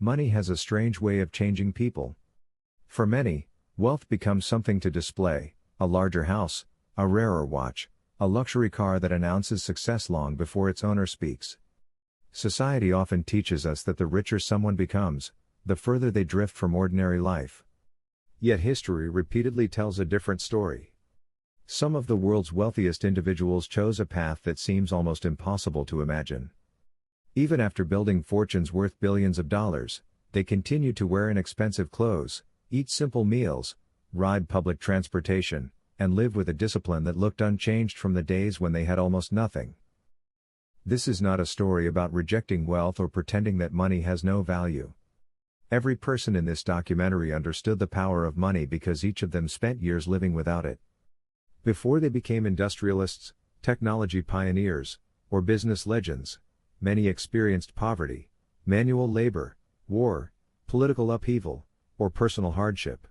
Money has a strange way of changing people. For many, wealth becomes something to display: a larger house, a rarer watch, a luxury car that announces success long before its owner speaks. Society often teaches us that the richer someone becomes, the further they drift from ordinary life. Yet history repeatedly tells a different story. Some of the world's wealthiest individuals chose a path that seems almost impossible to imagine. Even after building fortunes worth billions of dollars, they continued to wear inexpensive clothes, eat simple meals, ride public transportation, and live with a discipline that looked unchanged from the days when they had almost nothing. This is not a story about rejecting wealth or pretending that money has no value. Every person in this documentary understood the power of money because each of them spent years living without it. Before they became industrialists, technology pioneers, or business legends, many experienced poverty, manual labor, war, political upheaval, or personal hardship.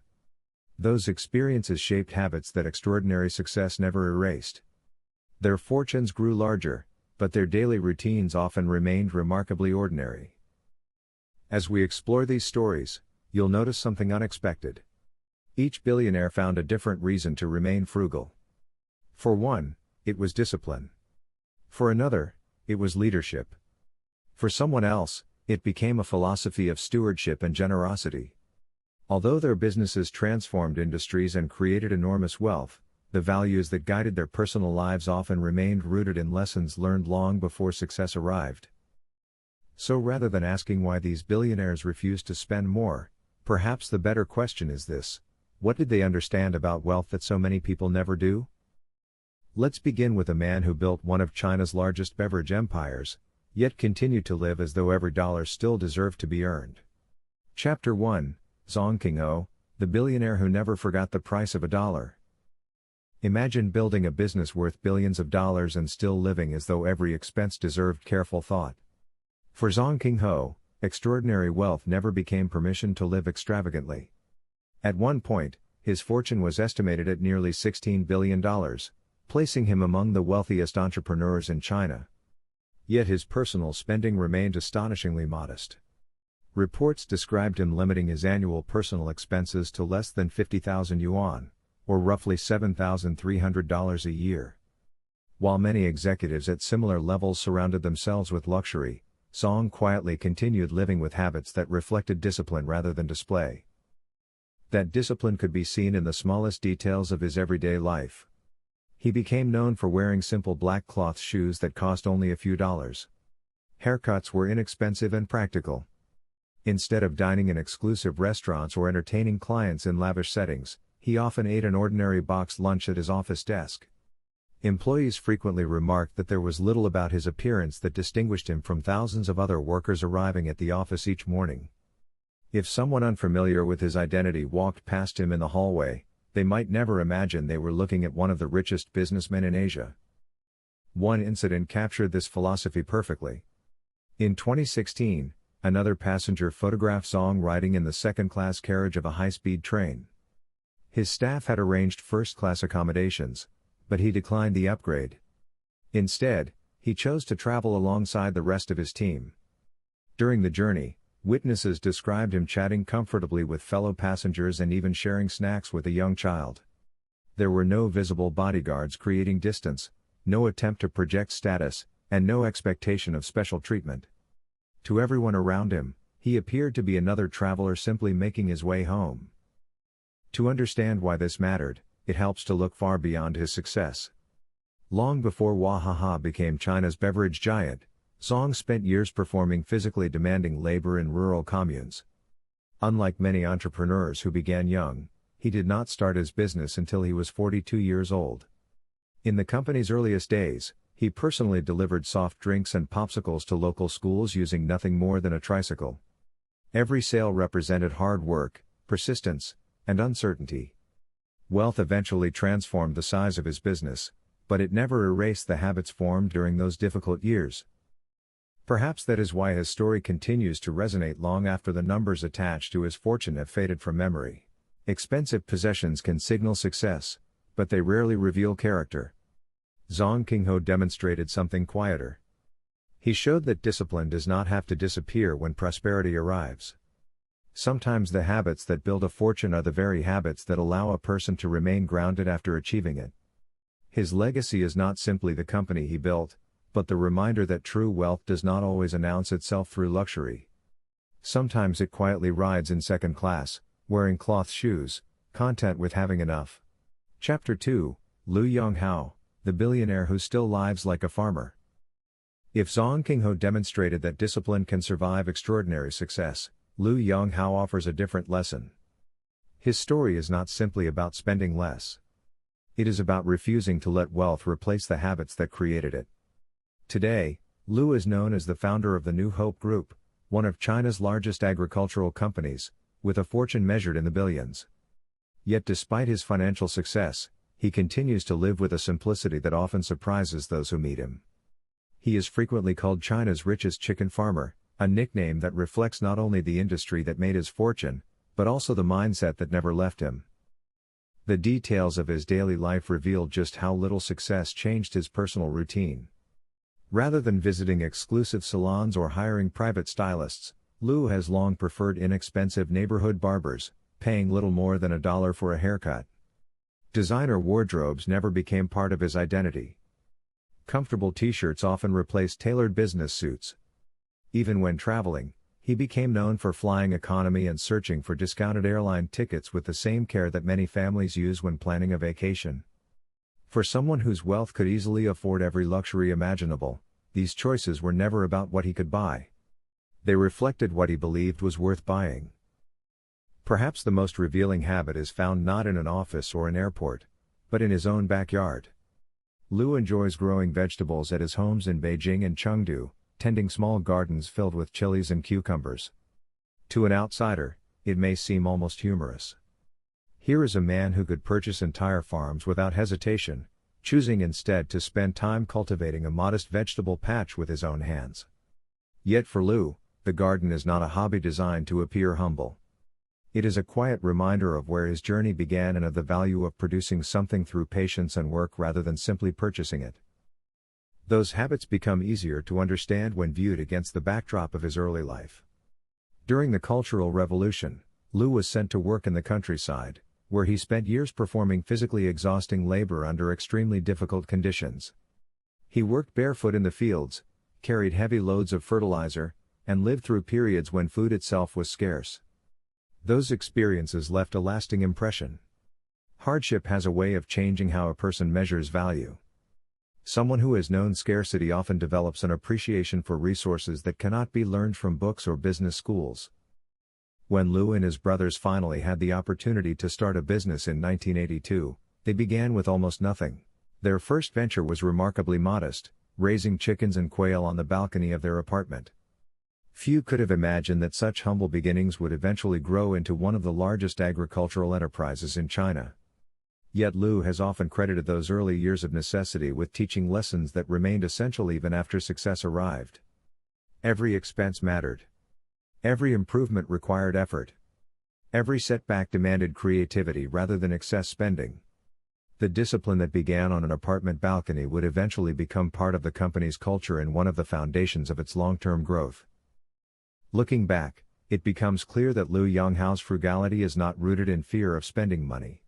Those experiences shaped habits that extraordinary success never erased. Their fortunes grew larger, but their daily routines often remained remarkably ordinary. As we explore these stories, you'll notice something unexpected. Each billionaire found a different reason to remain frugal. For one, it was discipline. For another, it was leadership. For someone else, it became a philosophy of stewardship and generosity. Although their businesses transformed industries and created enormous wealth, the values that guided their personal lives often remained rooted in lessons learned long before success arrived. So rather than asking why these billionaires refused to spend more, perhaps the better question is this: what did they understand about wealth that so many people never do? Let's begin with a man who built one of China's largest beverage empires, yet continued to live as though every dollar still deserved to be earned. Chapter 1: Zong Qinghou, the billionaire who never forgot the price of a dollar. Imagine building a business worth billions of dollars and still living as though every expense deserved careful thought. For Zong Qinghou, extraordinary wealth never became permission to live extravagantly. At one point, his fortune was estimated at nearly $16 billion, placing him among the wealthiest entrepreneurs in China. Yet his personal spending remained astonishingly modest. Reports described him limiting his annual personal expenses to less than 50,000 yuan, or roughly $7,300 a year. While many executives at similar levels surrounded themselves with luxury, Zong quietly continued living with habits that reflected discipline rather than display. That discipline could be seen in the smallest details of his everyday life. He became known for wearing simple black cloth shoes that cost only a few dollars. Haircuts were inexpensive and practical. Instead of dining in exclusive restaurants or entertaining clients in lavish settings, he often ate an ordinary boxed lunch at his office desk. Employees frequently remarked that there was little about his appearance that distinguished him from thousands of other workers arriving at the office each morning. If someone unfamiliar with his identity walked past him in the hallway, they might never imagine they were looking at one of the richest businessmen in Asia. One incident captured this philosophy perfectly. In 2016, another passenger photographed Zong riding in the second-class carriage of a high-speed train. His staff had arranged first-class accommodations, but he declined the upgrade. Instead, he chose to travel alongside the rest of his team. During the journey, witnesses described him chatting comfortably with fellow passengers and even sharing snacks with a young child. There were no visible bodyguards creating distance, no attempt to project status, and no expectation of special treatment. To everyone around him, he appeared to be another traveler simply making his way home. To understand why this mattered, it helps to look far beyond his success. Long before Wahaha became China's beverage giant, Zong spent years performing physically demanding labor in rural communes. Unlike many entrepreneurs who began young, he did not start his business until he was 42 years old. In the company's earliest days, he personally delivered soft drinks and popsicles to local schools using nothing more than a tricycle. Every sale represented hard work, persistence, and uncertainty. Wealth eventually transformed the size of his business, but it never erased the habits formed during those difficult years. Perhaps that is why his story continues to resonate long after the numbers attached to his fortune have faded from memory. Expensive possessions can signal success, but they rarely reveal character. Zong Qinghou demonstrated something quieter. He showed that discipline does not have to disappear when prosperity arrives. Sometimes the habits that build a fortune are the very habits that allow a person to remain grounded after achieving it. His legacy is not simply the company he built, but the reminder that true wealth does not always announce itself through luxury. Sometimes it quietly rides in second class, wearing cloth shoes, content with having enough. Chapter 2, Liu Yonghao, the billionaire who still lives like a farmer. If Zong Qinghou demonstrated that discipline can survive extraordinary success, Liu Yonghao offers a different lesson. His story is not simply about spending less. It is about refusing to let wealth replace the habits that created it. Today, Liu is known as the founder of the New Hope Group, one of China's largest agricultural companies, with a fortune measured in the billions. Yet despite his financial success, he continues to live with a simplicity that often surprises those who meet him. He is frequently called China's richest chicken farmer, a nickname that reflects not only the industry that made his fortune, but also the mindset that never left him. The details of his daily life reveal just how little success changed his personal routine. Rather than visiting exclusive salons or hiring private stylists, Liu has long preferred inexpensive neighborhood barbers, paying little more than $1 for a haircut. Designer wardrobes never became part of his identity. Comfortable t-shirts often replaced tailored business suits. Even when traveling, he became known for flying economy and searching for discounted airline tickets with the same care that many families use when planning a vacation. For someone whose wealth could easily afford every luxury imaginable, these choices were never about what he could buy. They reflected what he believed was worth buying. Perhaps the most revealing habit is found not in an office or an airport, but in his own backyard. Liu enjoys growing vegetables at his homes in Beijing and Chengdu, tending small gardens filled with chilies and cucumbers. To an outsider, it may seem almost humorous. Here is a man who could purchase entire farms without hesitation, choosing instead to spend time cultivating a modest vegetable patch with his own hands. Yet for Liu, the garden is not a hobby designed to appear humble. It is a quiet reminder of where his journey began and of the value of producing something through patience and work rather than simply purchasing it. Those habits become easier to understand when viewed against the backdrop of his early life. During the Cultural Revolution, Liu was sent to work in the countryside, where he spent years performing physically exhausting labor under extremely difficult conditions. He worked barefoot in the fields, carried heavy loads of fertilizer, and lived through periods when food itself was scarce. Those experiences left a lasting impression. Hardship has a way of changing how a person measures value. Someone who has known scarcity often develops an appreciation for resources that cannot be learned from books or business schools. When Liu and his brothers finally had the opportunity to start a business in 1982, they began with almost nothing. Their first venture was remarkably modest, raising chickens and quail on the balcony of their apartment. Few could have imagined that such humble beginnings would eventually grow into one of the largest agricultural enterprises in China. Yet Liu has often credited those early years of necessity with teaching lessons that remained essential even after success arrived. Every expense mattered. Every improvement required effort. Every setback demanded creativity rather than excess spending. The discipline that began on an apartment balcony would eventually become part of the company's culture and one of the foundations of its long-term growth. Looking back, it becomes clear that Liu Yonghao's frugality is not rooted in fear of spending money.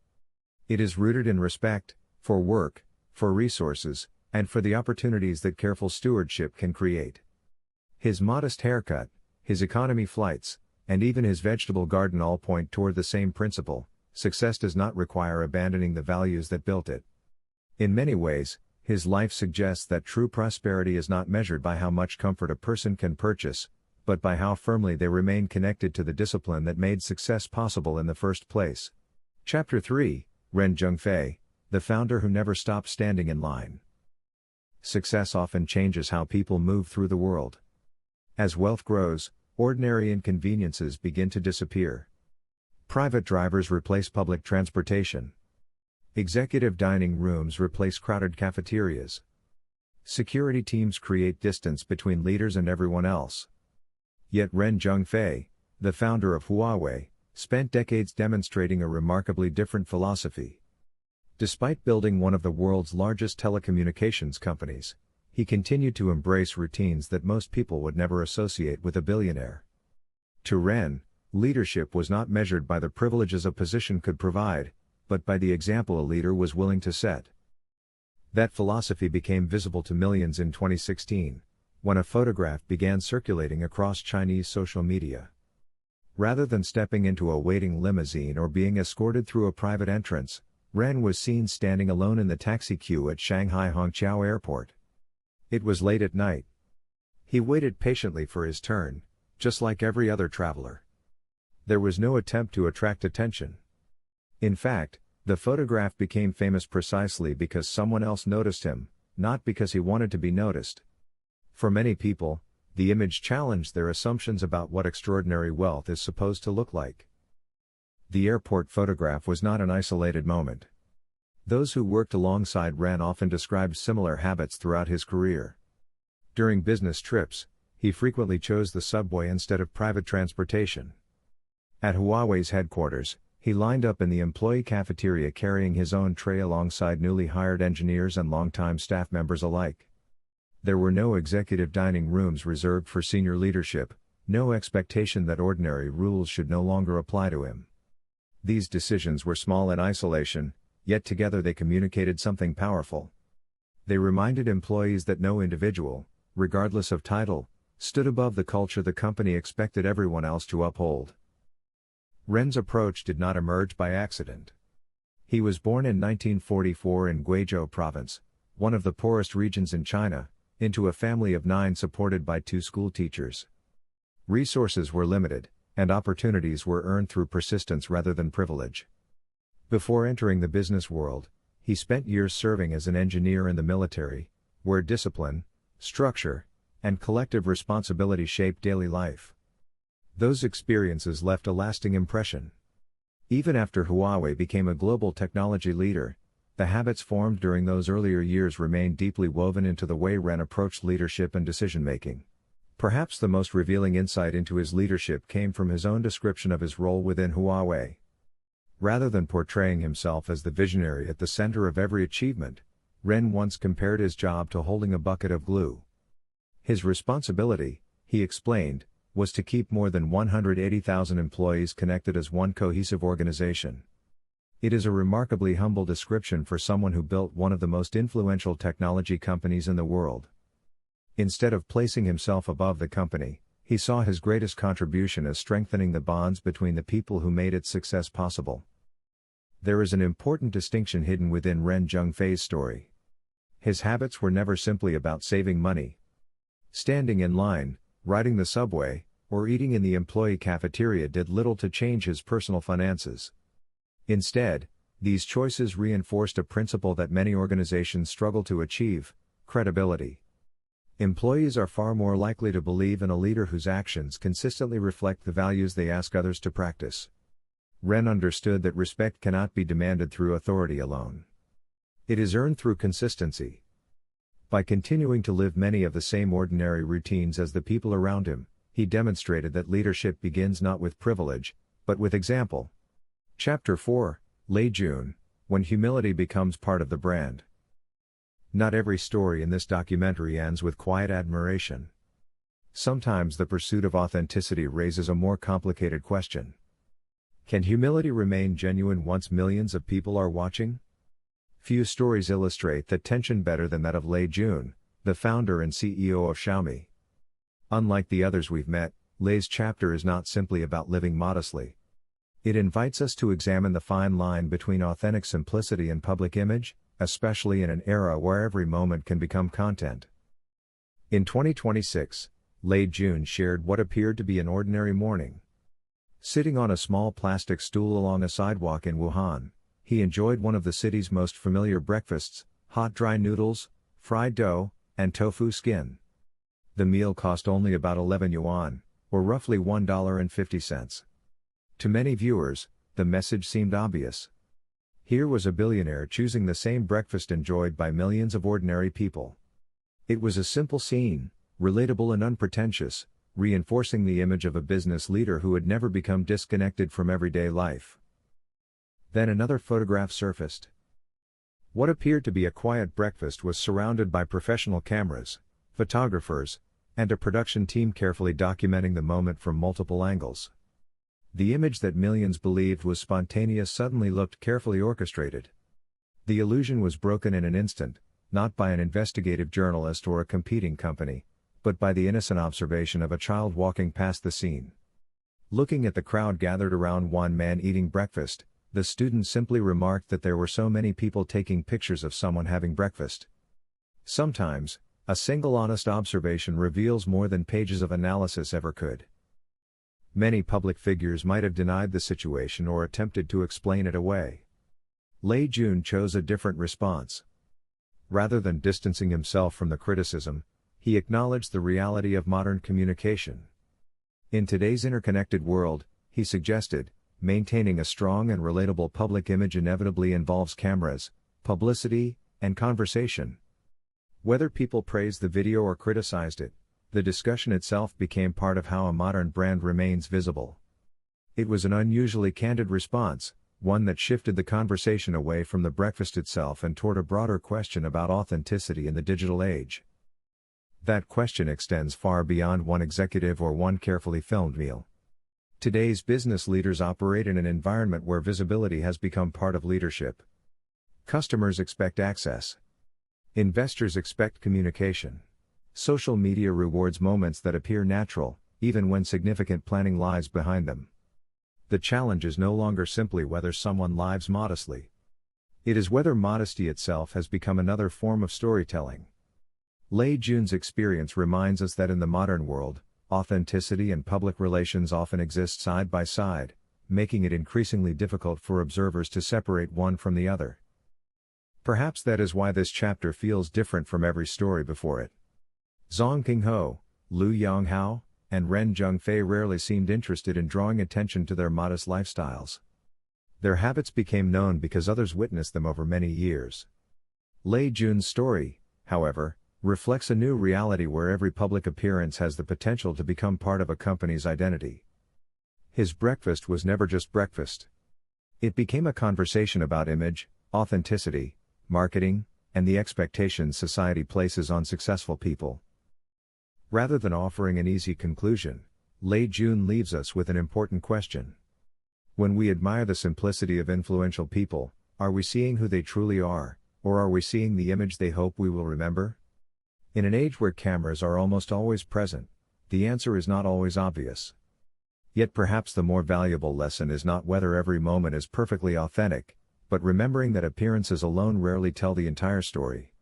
It is rooted in respect, for work, for resources, and for the opportunities that careful stewardship can create. His modest haircut, his economy flights, and even his vegetable garden all point toward the same principle: success does not require abandoning the values that built it. In many ways, his life suggests that true prosperity is not measured by how much comfort a person can purchase, but by how firmly they remain connected to the discipline that made success possible in the first place. Chapter 3, Ren Zhengfei, the founder who never stopped standing in line. Success often changes how people move through the world. As wealth grows, ordinary inconveniences begin to disappear. Private drivers replace public transportation. Executive dining rooms replace crowded cafeterias. Security teams create distance between leaders and everyone else. Yet Ren Zhengfei, the founder of Huawei, spent decades demonstrating a remarkably different philosophy. Despite building one of the world's largest telecommunications companies, he continued to embrace routines that most people would never associate with a billionaire. To Ren, leadership was not measured by the privileges a position could provide, but by the example a leader was willing to set. That philosophy became visible to millions in 2016, when a photograph began circulating across Chinese social media. Rather than stepping into a waiting limousine or being escorted through a private entrance, Ren was seen standing alone in the taxi queue at Shanghai Hongqiao Airport. It was late at night. He waited patiently for his turn, just like every other traveler. There was no attempt to attract attention. In fact, the photograph became famous precisely because someone else noticed him, not because he wanted to be noticed. For many people, the image challenged their assumptions about what extraordinary wealth is supposed to look like. The airport photograph was not an isolated moment. Those who worked alongside Ren often described similar habits throughout his career. During business trips, he frequently chose the subway instead of private transportation. At Huawei's headquarters, he lined up in the employee cafeteria carrying his own tray alongside newly hired engineers and longtime staff members alike. There were no executive dining rooms reserved for senior leadership, no expectation that ordinary rules should no longer apply to him. These decisions were small in isolation, yet together they communicated something powerful. They reminded employees that no individual, regardless of title, stood above the culture the company expected everyone else to uphold. Ren's approach did not emerge by accident. He was born in 1944 in Guizhou Province, one of the poorest regions in China, into a family of 9 supported by 2 school teachers. Resources were limited, and opportunities were earned through persistence rather than privilege. Before entering the business world, he spent years serving as an engineer in the military, where discipline, structure, and collective responsibility shaped daily life. Those experiences left a lasting impression. Even after Huawei became a global technology leader, the habits formed during those earlier years remained deeply woven into the way Ren approached leadership and decision-making. Perhaps the most revealing insight into his leadership came from his own description of his role within Huawei. Rather than portraying himself as the visionary at the center of every achievement, Ren once compared his job to holding a bucket of glue. His responsibility, he explained, was to keep more than 180,000 employees connected as one cohesive organization. It is a remarkably humble description for someone who built one of the most influential technology companies in the world. Instead of placing himself above the company, he saw his greatest contribution as strengthening the bonds between the people who made its success possible. There is an important distinction hidden within Ren Zhengfei's story. His habits were never simply about saving money. Standing in line, riding the subway, or eating in the employee cafeteria did little to change his personal finances. Instead, these choices reinforced a principle that many organizations struggle to achieve: credibility. Employees are far more likely to believe in a leader whose actions consistently reflect the values they ask others to practice. Ren understood that respect cannot be demanded through authority alone. It is earned through consistency. By continuing to live many of the same ordinary routines as the people around him, he demonstrated that leadership begins not with privilege, but with example. Chapter 4, Lei Jun, When Humility Becomes Part of the Brand. Not every story in this documentary ends with quiet admiration. Sometimes the pursuit of authenticity raises a more complicated question. Can humility remain genuine once millions of people are watching? Few stories illustrate that tension better than that of Lei Jun, the founder and CEO of Xiaomi. Unlike the others we've met, Lei's chapter is not simply about living modestly. It invites us to examine the fine line between authentic simplicity and public image, especially in an era where every moment can become content. In 2026, Lei Jun shared what appeared to be an ordinary morning. Sitting on a small plastic stool along a sidewalk in Wuhan, he enjoyed one of the city's most familiar breakfasts: hot dry noodles, fried dough, and tofu skin. The meal cost only about 11 yuan, or roughly $1.50. To many viewers, the message seemed obvious. Here was a billionaire choosing the same breakfast enjoyed by millions of ordinary people. It was a simple scene, relatable and unpretentious, reinforcing the image of a business leader who had never become disconnected from everyday life. Then another photograph surfaced. What appeared to be a quiet breakfast was surrounded by professional cameras, photographers, and a production team carefully documenting the moment from multiple angles. The image that millions believed was spontaneous suddenly looked carefully orchestrated. The illusion was broken in an instant, not by an investigative journalist or a competing company, but by the innocent observation of a child walking past the scene. Looking at the crowd gathered around one man eating breakfast, the student simply remarked that there were so many people taking pictures of someone having breakfast. Sometimes, a single honest observation reveals more than pages of analysis ever could. Many public figures might have denied the situation or attempted to explain it away. Lei Jun chose a different response. Rather than distancing himself from the criticism, he acknowledged the reality of modern communication. In today's interconnected world, he suggested, maintaining a strong and relatable public image inevitably involves cameras, publicity, and conversation. Whether people praised the video or criticized it, the discussion itself became part of how a modern brand remains visible. It was an unusually candid response, one that shifted the conversation away from the breakfast itself and toward a broader question about authenticity in the digital age. That question extends far beyond one executive or one carefully filmed meal. Today's business leaders operate in an environment where visibility has become part of leadership. Customers expect access. Investors expect communication. Social media rewards moments that appear natural, even when significant planning lies behind them. The challenge is no longer simply whether someone lives modestly. It is whether modesty itself has become another form of storytelling. Lei Jun's experience reminds us that in the modern world, authenticity and public relations often exist side by side, making it increasingly difficult for observers to separate one from the other. Perhaps that is why this chapter feels different from every story before it. Zong Qinghou, Liu Yonghao, and Ren Zhengfei rarely seemed interested in drawing attention to their modest lifestyles. Their habits became known because others witnessed them over many years. Lei Jun's story, however, reflects a new reality where every public appearance has the potential to become part of a company's identity. His breakfast was never just breakfast. It became a conversation about image, authenticity, marketing, and the expectations society places on successful people. Rather than offering an easy conclusion, Lei Jun leaves us with an important question. When we admire the simplicity of influential people, are we seeing who they truly are, or are we seeing the image they hope we will remember? In an age where cameras are almost always present, the answer is not always obvious. Yet perhaps the more valuable lesson is not whether every moment is perfectly authentic, but remembering that appearances alone rarely tell the entire story.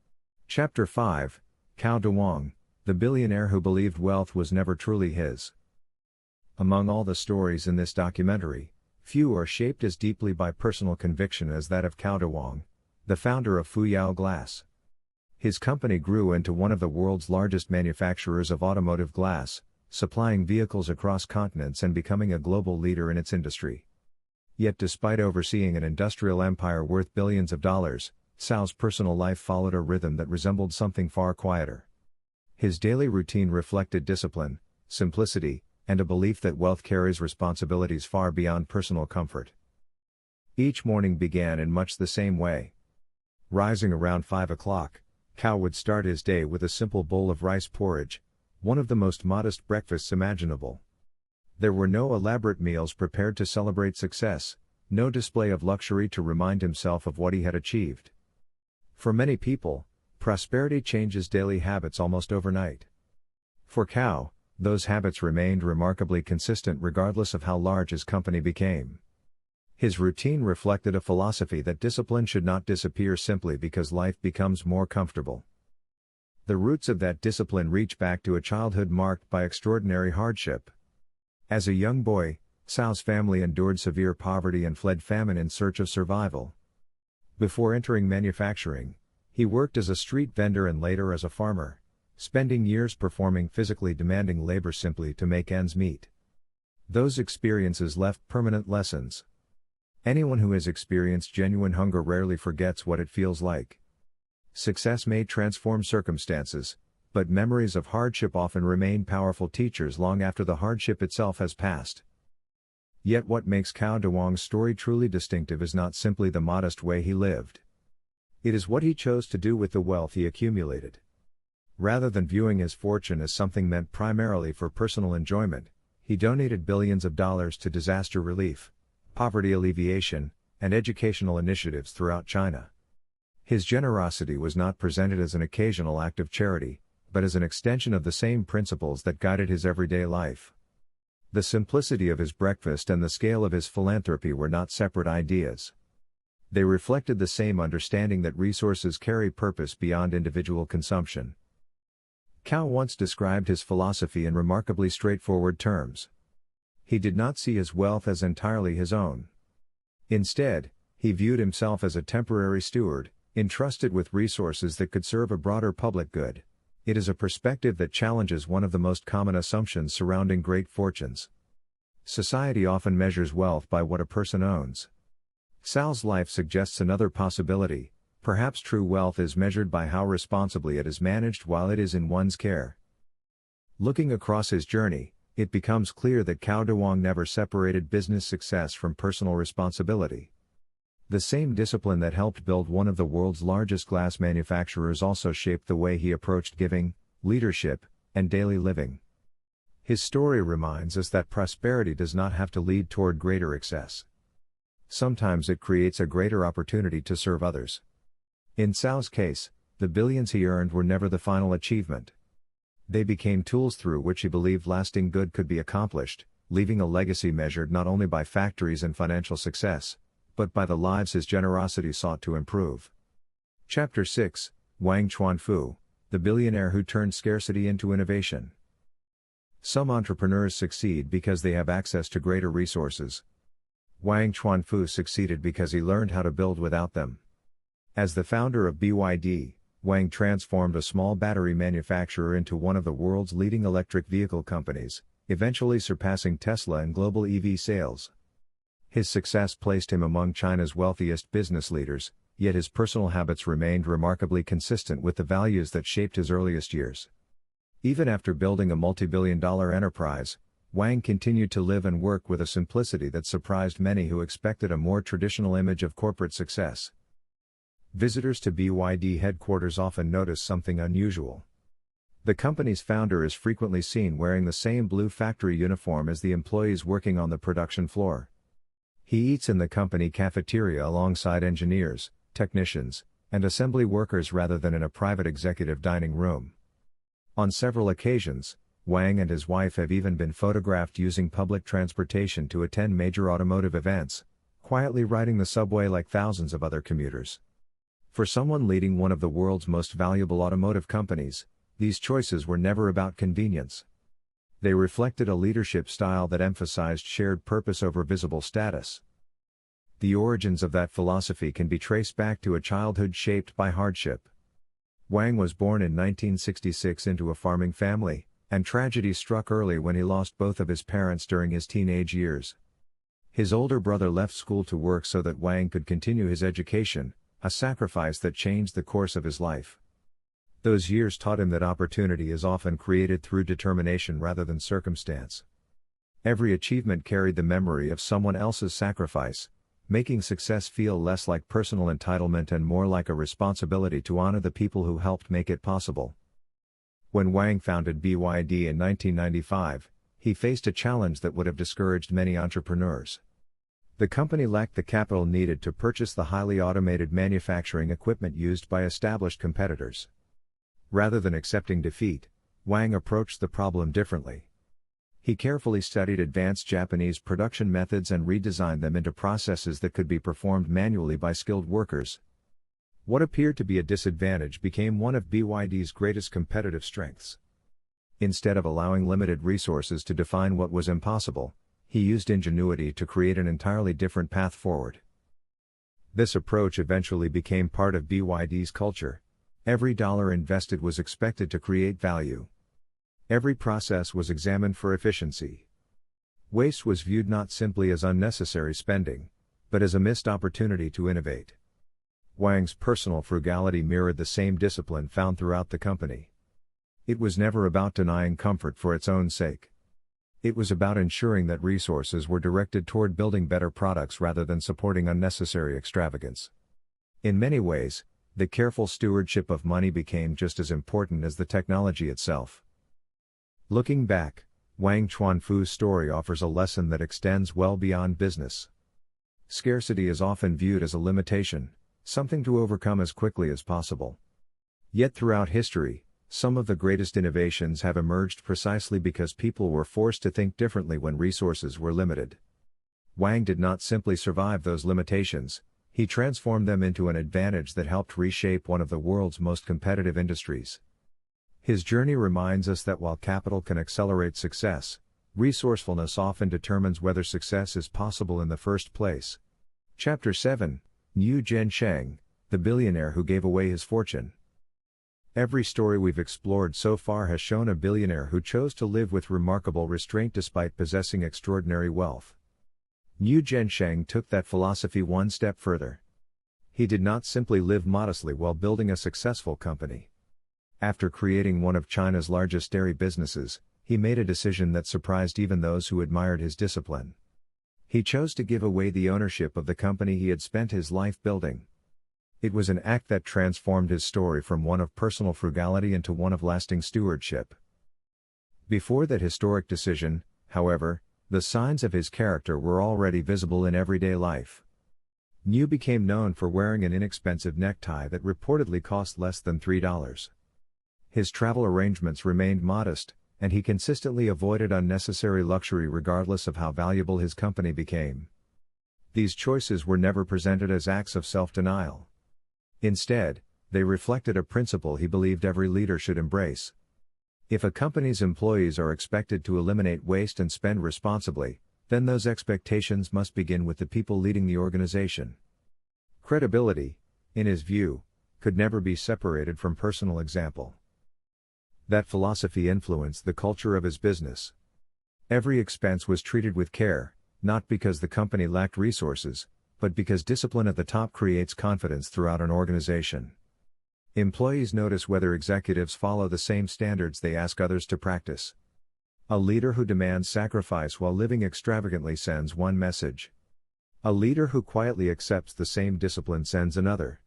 Chapter 5, Cao Dewang, the billionaire who believed wealth was never truly his. Among all the stories in this documentary, few are shaped as deeply by personal conviction as that of Cao Dewang, the founder of Fuyao Glass. His company grew into one of the world's largest manufacturers of automotive glass, supplying vehicles across continents and becoming a global leader in its industry. Yet despite overseeing an industrial empire worth billions of dollars, Cao's personal life followed a rhythm that resembled something far quieter. His daily routine reflected discipline, simplicity, and a belief that wealth carries responsibilities far beyond personal comfort. Each morning began in much the same way. Rising around 5 o'clock, Cao would start his day with a simple bowl of rice porridge, one of the most modest breakfasts imaginable. There were no elaborate meals prepared to celebrate success, no display of luxury to remind himself of what he had achieved. For many people, prosperity changes daily habits almost overnight. For Cao, those habits remained remarkably consistent regardless of how large his company became. His routine reflected a philosophy that discipline should not disappear simply because life becomes more comfortable. The roots of that discipline reach back to a childhood marked by extraordinary hardship. As a young boy, Cao's family endured severe poverty and fled famine in search of survival. Before entering manufacturing, he worked as a street vendor and later as a farmer, spending years performing physically demanding labor simply to make ends meet. Those experiences left permanent lessons. Anyone who has experienced genuine hunger rarely forgets what it feels like. Success may transform circumstances, but memories of hardship often remain powerful teachers long after the hardship itself has passed. Yet what makes Cao Dewang's story truly distinctive is not simply the modest way he lived. It is what he chose to do with the wealth he accumulated. Rather than viewing his fortune as something meant primarily for personal enjoyment, he donated billions of dollars to disaster relief, poverty alleviation, and educational initiatives throughout China. His generosity was not presented as an occasional act of charity, but as an extension of the same principles that guided his everyday life. The simplicity of his breakfast and the scale of his philanthropy were not separate ideas. They reflected the same understanding that resources carry purpose beyond individual consumption. Cao once described his philosophy in remarkably straightforward terms. He did not see his wealth as entirely his own. Instead, he viewed himself as a temporary steward, entrusted with resources that could serve a broader public good. It is a perspective that challenges one of the most common assumptions surrounding great fortunes. Society often measures wealth by what a person owns. Cao's life suggests another possibility. Perhaps true wealth is measured by how responsibly it is managed while it is in one's care. Looking across his journey, it becomes clear that Cao Dewang never separated business success from personal responsibility. The same discipline that helped build one of the world's largest glass manufacturers also shaped the way he approached giving, leadership, and daily living. His story reminds us that prosperity does not have to lead toward greater excess. Sometimes it creates a greater opportunity to serve others. In Cao's case, the billions he earned were never the final achievement. They became tools through which he believed lasting good could be accomplished, leaving a legacy measured not only by factories and financial success, but by the lives his generosity sought to improve. Chapter 6, Wang Chuanfu, the billionaire who turned scarcity into innovation. Some entrepreneurs succeed because they have access to greater resources. Wang Chuanfu succeeded because he learned how to build without them. As the founder of BYD, Wang transformed a small battery manufacturer into one of the world's leading electric vehicle companies, eventually surpassing Tesla in global EV sales. His success placed him among China's wealthiest business leaders, yet his personal habits remained remarkably consistent with the values that shaped his earliest years. Even after building a multi-billion-dollar enterprise, Wang continued to live and work with a simplicity that surprised many who expected a more traditional image of corporate success. Visitors to BYD headquarters often notice something unusual. The company's founder is frequently seen wearing the same blue factory uniform as the employees working on the production floor. He eats in the company cafeteria alongside engineers, technicians, and assembly workers rather than in a private executive dining room. On several occasions, Wang and his wife have even been photographed using public transportation to attend major automotive events, quietly riding the subway like thousands of other commuters. For someone leading one of the world's most valuable automotive companies, these choices were never about convenience. They reflected a leadership style that emphasized shared purpose over visible status. The origins of that philosophy can be traced back to a childhood shaped by hardship. Wang was born in 1966 into a farming family, and tragedy struck early when he lost both of his parents during his teenage years. His older brother left school to work so that Wang could continue his education, a sacrifice that changed the course of his life. Those years taught him that opportunity is often created through determination rather than circumstance. Every achievement carried the memory of someone else's sacrifice, making success feel less like personal entitlement and more like a responsibility to honor the people who helped make it possible. When Wang founded BYD in 1995, he faced a challenge that would have discouraged many entrepreneurs. The company lacked the capital needed to purchase the highly automated manufacturing equipment used by established competitors. Rather than accepting defeat, Wang approached the problem differently. He carefully studied advanced Japanese production methods and redesigned them into processes that could be performed manually by skilled workers. What appeared to be a disadvantage became one of BYD's greatest competitive strengths. Instead of allowing limited resources to define what was impossible, he used ingenuity to create an entirely different path forward. This approach eventually became part of BYD's culture. Every dollar invested was expected to create value. Every process was examined for efficiency. Waste was viewed not simply as unnecessary spending, but as a missed opportunity to innovate. Wang's personal frugality mirrored the same discipline found throughout the company. It was never about denying comfort for its own sake. It was about ensuring that resources were directed toward building better products rather than supporting unnecessary extravagance. In many ways, the careful stewardship of money became just as important as the technology itself. Looking back, Wang Chuanfu's story offers a lesson that extends well beyond business. Scarcity is often viewed as a limitation, something to overcome as quickly as possible. Yet throughout history, some of the greatest innovations have emerged precisely because people were forced to think differently when resources were limited. Wang did not simply survive those limitations, he transformed them into an advantage that helped reshape one of the world's most competitive industries. His journey reminds us that while capital can accelerate success, resourcefulness often determines whether success is possible in the first place. Chapter 7, Niu Gensheng, the billionaire who gave away his fortune. Every story we've explored so far has shown a billionaire who chose to live with remarkable restraint despite possessing extraordinary wealth. Niu Gensheng took that philosophy one step further. He did not simply live modestly while building a successful company. After creating one of China's largest dairy businesses, he made a decision that surprised even those who admired his discipline. He chose to give away the ownership of the company he had spent his life building. It was an act that transformed his story from one of personal frugality into one of lasting stewardship. Before that historic decision, however, the signs of his character were already visible in everyday life. Niu became known for wearing an inexpensive necktie that reportedly cost less than $3. His travel arrangements remained modest, and he consistently avoided unnecessary luxury regardless of how valuable his company became. These choices were never presented as acts of self-denial. Instead, they reflected a principle he believed every leader should embrace. If a company's employees are expected to eliminate waste and spend responsibly, then those expectations must begin with the people leading the organization. Credibility, in his view, could never be separated from personal example. That philosophy influenced the culture of his business. Every expense was treated with care, not because the company lacked resources, but because discipline at the top creates confidence throughout an organization. Employees notice whether executives follow the same standards they ask others to practice. A leader who demands sacrifice while living extravagantly sends one message. A leader who quietly accepts the same discipline sends another.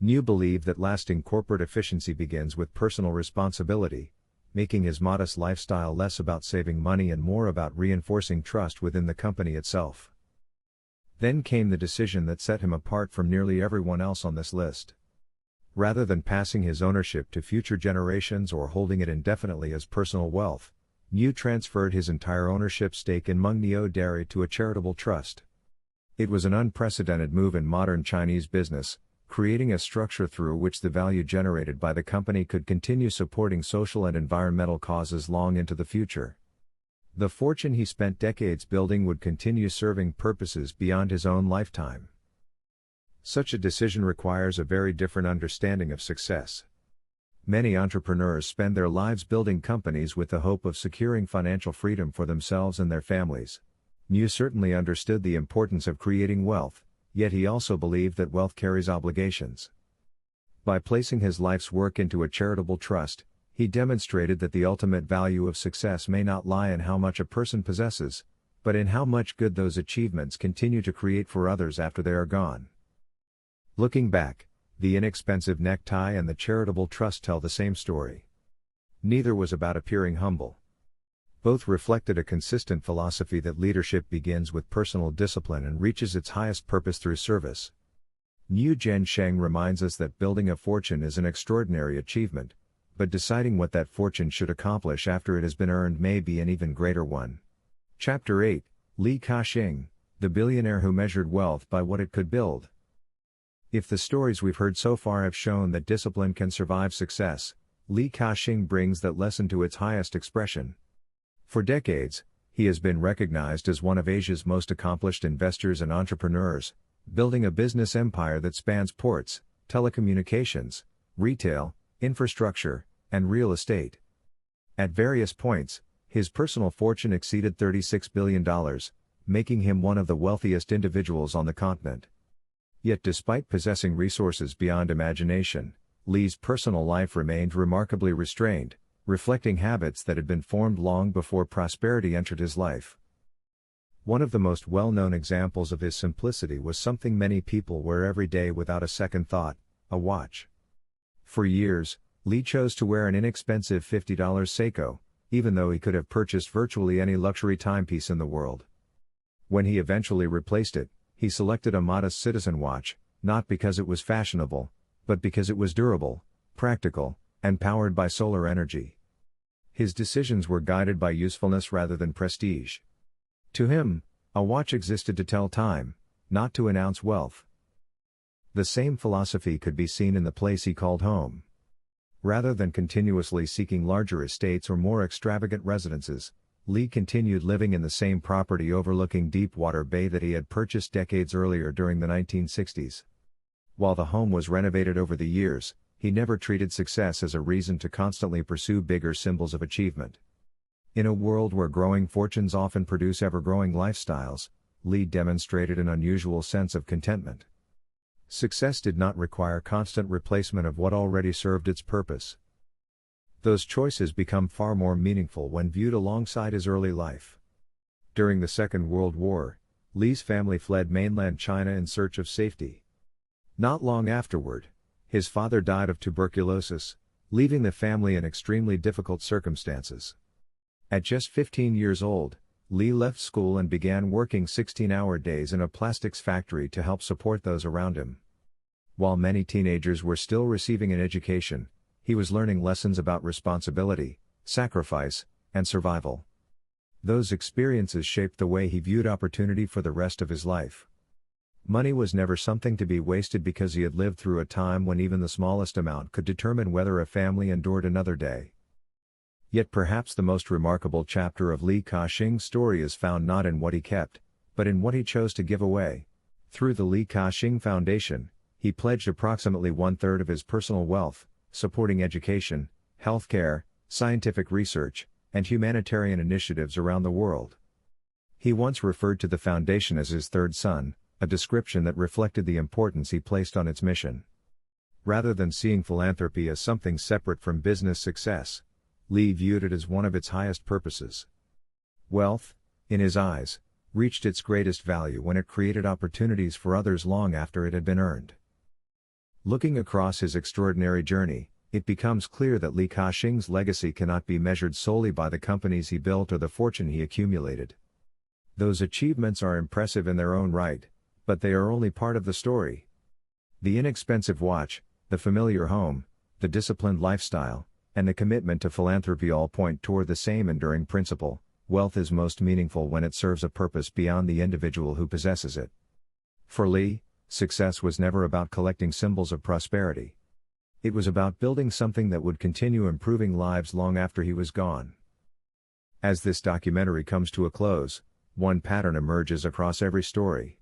Niu believed that lasting corporate efficiency begins with personal responsibility, making his modest lifestyle less about saving money and more about reinforcing trust within the company itself. Then came the decision that set him apart from nearly everyone else on this list. Rather than passing his ownership to future generations or holding it indefinitely as personal wealth, Niu transferred his entire ownership stake in Mengniu Dairy to a charitable trust. It was an unprecedented move in modern Chinese business, creating a structure through which the value generated by the company could continue supporting social and environmental causes long into the future. The fortune he spent decades building would continue serving purposes beyond his own lifetime. Such a decision requires a very different understanding of success. Many entrepreneurs spend their lives building companies with the hope of securing financial freedom for themselves and their families. Niu certainly understood the importance of creating wealth, yet he also believed that wealth carries obligations. By placing his life's work into a charitable trust, he demonstrated that the ultimate value of success may not lie in how much a person possesses, but in how much good those achievements continue to create for others after they are gone. Looking back, the inexpensive necktie and the charitable trust tell the same story. Neither was about appearing humble. Both reflected a consistent philosophy that leadership begins with personal discipline and reaches its highest purpose through service. Niu Gensheng reminds us that building a fortune is an extraordinary achievement, but deciding what that fortune should accomplish after it has been earned may be an even greater one. Chapter 8, Li Ka-shing, the billionaire who measured wealth by what it could build. If the stories we've heard so far have shown that discipline can survive success, Li Ka-shing brings that lesson to its highest expression. For decades, he has been recognized as one of Asia's most accomplished investors and entrepreneurs, building a business empire that spans ports, telecommunications, retail, infrastructure, and real estate. At various points, his personal fortune exceeded $36 billion, making him one of the wealthiest individuals on the continent. Yet despite possessing resources beyond imagination, Li's personal life remained remarkably restrained, reflecting habits that had been formed long before prosperity entered his life. One of the most well-known examples of his simplicity was something many people wear every day without a second thought: a watch. For years, Li chose to wear an inexpensive $50 Seiko, even though he could have purchased virtually any luxury timepiece in the world. When he eventually replaced it, he selected a modest citizen watch, not because it was fashionable, but because it was durable, practical, and powered by solar energy. His decisions were guided by usefulness rather than prestige. To him, a watch existed to tell time, not to announce wealth. The same philosophy could be seen in the place he called home. Rather than continuously seeking larger estates or more extravagant residences, Li continued living in the same property overlooking Deepwater Bay that he had purchased decades earlier during the 1960s. While the home was renovated over the years, he never treated success as a reason to constantly pursue bigger symbols of achievement. In a world where growing fortunes often produce ever-growing lifestyles, Li demonstrated an unusual sense of contentment. Success did not require constant replacement of what already served its purpose. Those choices become far more meaningful when viewed alongside his early life. During the Second World War, Li's family fled mainland China in search of safety. Not long afterward, his father died of tuberculosis, leaving the family in extremely difficult circumstances. At just 15 years old, Li left school and began working 16-hour days in a plastics factory to help support those around him. While many teenagers were still receiving an education, he was learning lessons about responsibility, sacrifice, and survival. Those experiences shaped the way he viewed opportunity for the rest of his life. Money was never something to be wasted because he had lived through a time when even the smallest amount could determine whether a family endured another day. Yet perhaps the most remarkable chapter of Li Ka-shing's story is found not in what he kept, but in what he chose to give away. Through the Li Ka-shing Foundation, he pledged approximately one-third of his personal wealth, supporting education, healthcare, scientific research, and humanitarian initiatives around the world. He once referred to the foundation as his third son, a description that reflected the importance he placed on its mission. Rather than seeing philanthropy as something separate from business success, Li viewed it as one of its highest purposes. Wealth, in his eyes, reached its greatest value when it created opportunities for others long after it had been earned. Looking across his extraordinary journey, it becomes clear that Li Ka-shing's legacy cannot be measured solely by the companies he built or the fortune he accumulated. Those achievements are impressive in their own right, but they are only part of the story. The inexpensive watch, the familiar home, the disciplined lifestyle, and the commitment to philanthropy all point toward the same enduring principle: wealth is most meaningful when it serves a purpose beyond the individual who possesses it. For Li, success was never about collecting symbols of prosperity. It was about building something that would continue improving lives long after he was gone. As this documentary comes to a close, one pattern emerges across every story.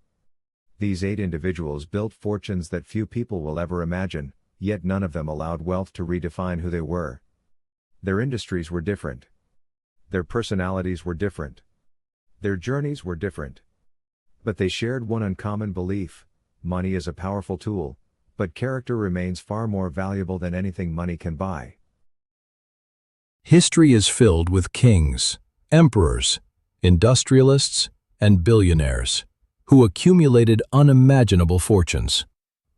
These 8 individuals built fortunes that few people will ever imagine, yet none of them allowed wealth to redefine who they were. Their industries were different. Their personalities were different. Their journeys were different. But they shared one uncommon belief: money is a powerful tool, but character remains far more valuable than anything money can buy. History is filled with kings, emperors, industrialists, and billionaires who accumulated unimaginable fortunes.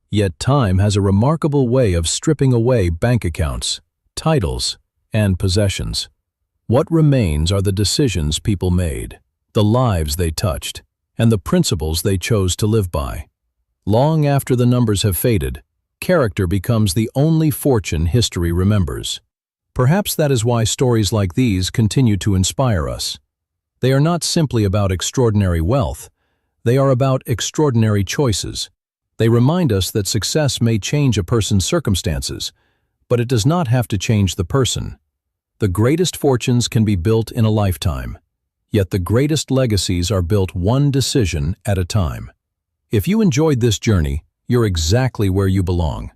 Yet time has a remarkable way of stripping away bank accounts, titles, and possessions. What remains are the decisions people made, the lives they touched, and the principles they chose to live by. Long after the numbers have faded, character becomes the only fortune history remembers. Perhaps that is why stories like these continue to inspire us. They are not simply about extraordinary wealth, they are about extraordinary choices. They remind us that success may change a person's circumstances, but it does not have to change the person. The greatest fortunes can be built in a lifetime, yet the greatest legacies are built one decision at a time. If you enjoyed this journey, you're exactly where you belong.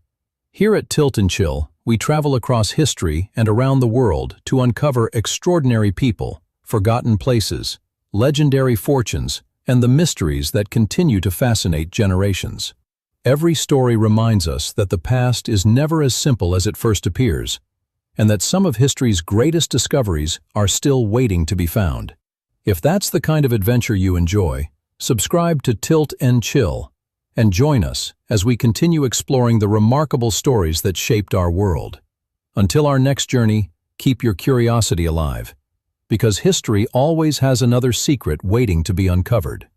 Here at Tilt and Chill, we travel across history and around the world to uncover extraordinary people, forgotten places, legendary fortunes, and the mysteries that continue to fascinate generations. Every story reminds us that the past is never as simple as it first appears, and that some of history's greatest discoveries are still waiting to be found. If that's the kind of adventure you enjoy, subscribe to Tilt and Chill and join us as we continue exploring the remarkable stories that shaped our world. Until our next journey, keep your curiosity alive, because history always has another secret waiting to be uncovered.